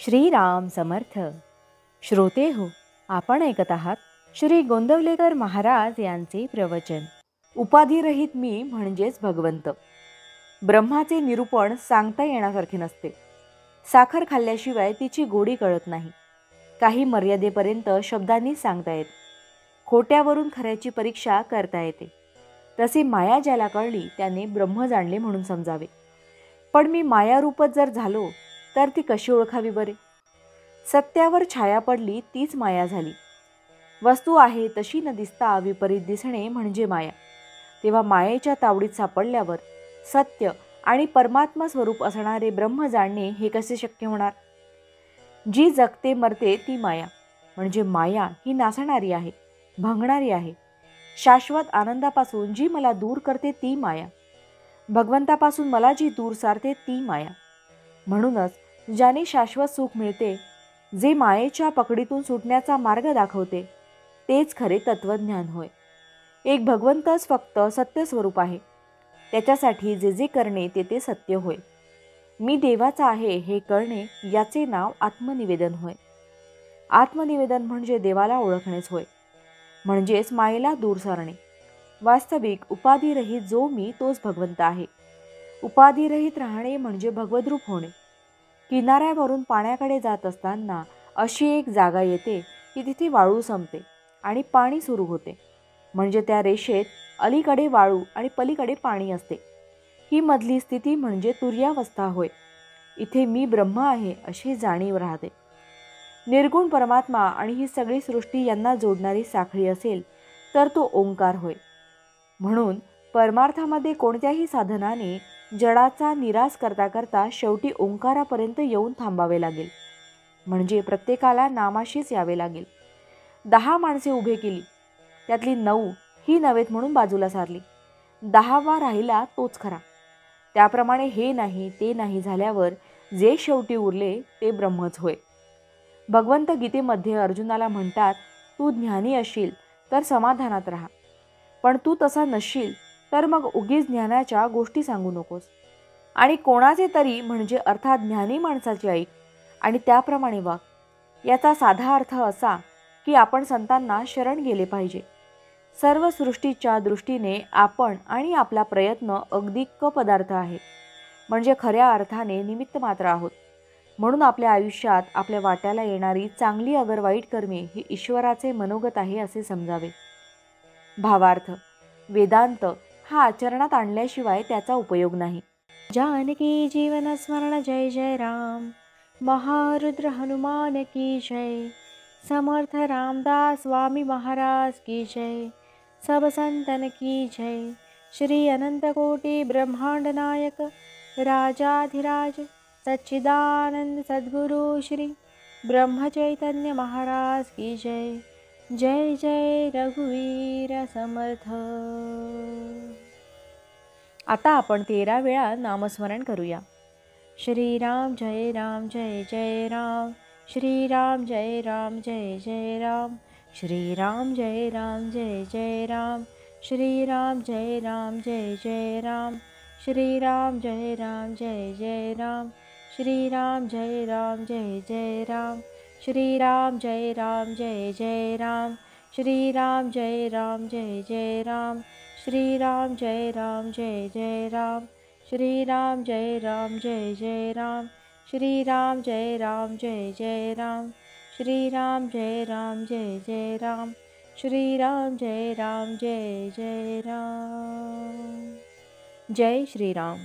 श्रीराम समर्थ. श्रोते हो, आपण ऐकत आहात श्री गोंदवलेकर महाराज यांचे प्रवचन. उपाधिरहित मी म्हणजेच भगवंत. ब्रह्माचे निरूपण सांगता येण्यासारखे नसते. साखर खाल्ल्याशिवाय तिची गोडी कळत नाही. काही मर्यादेपर्यंत शब्दांनी सांगता येते. खोट्यावरून खऱ्याची परीक्षा करता येते. तसे माया ज्याला कळली त्याने ब्रह्म जाणले म्हणून समजावे. पण मी मायारूपच जर झालो तर ती कशी ओळखावी बरे? सत्यावर छाया पडली तीच माया झाली. वस्तू आहे तशी न दिसता विपरीत दिसणे म्हणजे माया. तेव्हा मायेच्या तावडीत सापडल्यावर सत्य आणि परमात्मा स्वरूप असणारे ब्रह्म जाणणे हे कसे शक्य होणार? जी जगते मरते ती माया, म्हणजे माया ही नासणारी आहे, भंगणारी आहे. शाश्वत आनंदापासून जी मला दूर करते ती माया, भगवंतापासून मला जी दूर सारते ती माया. म्हणूनच ज्याने शाश्वत सुख मिळते, जे मायेच्या पकडीतून सुटण्याचा मार्ग दाखवते, तेच खरे तत्वज्ञान होय. एक भगवंतच फक्त सत्य स्वरूप आहे. त्याच्यासाठी जे जे करणे ते सत्य होय. मी देवाचा आहे हे कळणे याचे नाव आत्मनिवेदन होय. आत्मनिवेदन म्हणजे देवाला ओळखणेच होय, म्हणजेच मायेला दूर सारणे. वास्तविक उपाधिरहित जो मी तोच भगवंत आहे. उपाधिरहित राहणे म्हणजे भगवद्रूप होणे. किनाऱ्यावरून पाण्याकडे जात असताना अशी एक जागा येते की तिथे वाळू संपते आणि पाणी सुरू होते, म्हणजे त्या रेषेत अलीकडे वाळू आणि पलीकडे पाणी असते. ही मधली स्थिती म्हणजे तुर्यावस्था होय. इथे मी ब्रह्म आहे अशी जाणीव राहते. निर्गुण परमात्मा आणि ही सगळी सृष्टी यांना जोडणारी साखळी असेल तर तो ओंकार होय. म्हणून परमार्थामध्ये कोणत्याही साधनाने जडाचा निराश करता करता शेवटी ओंकारापर्यंत येऊन थांबावे लागेल, म्हणजे प्रत्येकाला नामाशीच यावे लागेल. 10 माणसे उभे केली, त्यातली 9 ही नव्हेत म्हणून बाजूला सारली. 10वा राहिला तोच खरा. त्याप्रमाणे हे नाही ते नाही झाल्यावर जे शेवटी उरले ते ब्रह्मच होय. भगवंत गीतेमध्ये अर्जुनाला म्हणतात, तू ज्ञानी असशील तर समाधानात राहा, पण तू तसा नसशील तर मग उगीच ज्ञानाच्या गोष्टी सांगू नकोस. आणि कोणाचे तरी म्हणजे अर्थात ज्ञानी माणसाचे ऐक आणि त्याप्रमाणे वाग. याचा साधा अर्थ असा की आपण संतांना शरण गेले पाहिजे. सर्व सृष्टीच्या दृष्टीने आपण आणि आपला प्रयत्न अगदी पदार्थ आहे, म्हणजे खऱ्या अर्थाने निमित्त मात्र आहोत. म्हणून आपल्या आयुष्यात आपल्या वाट्याला येणारी चांगली अगर वाईट कर्मे ही ईश्वराचे मनोगत आहे असे समजावे. भावार्थ, वेदांत हा आचरणात आणल्याशिवाय त्याचा उपयोग नाही. जानकी जीवन स्मरण जय जय राम. महारुद्र हनुमान की जय. समर्थ रामदास स्वामी महाराज की जय. सब संतन की जय. श्री अनंत कोटि ब्रह्मांड नायक राजाधिराज सच्चिदानंद सद्गुरु श्री ब्रह्म चैतन्य महाराज की जय. जय जय रघुवीर समर्थ. आता आपण 13 वेळा नामस्मरण करूया. श्रीराम जय राम जय जय राम. श्रीराम जय राम जय जय राम. श्रीराम जय राम जय जय राम. श्रीराम जय राम जय जय राम. श्रीराम जय राम जय जय राम. श्रीराम जय राम जय जय राम. श्रीराम जय राम जय जय राम. श्रीराम जय राम जय जय राम. श्रीराम जय राम जय जय राम. श्रीराम जय राम जय जय राम. श्रीराम जय राम जय जय राम. श्रीराम जय राम जय जय राम. श्रीराम जय राम जय जय राम. जय श्रीराम.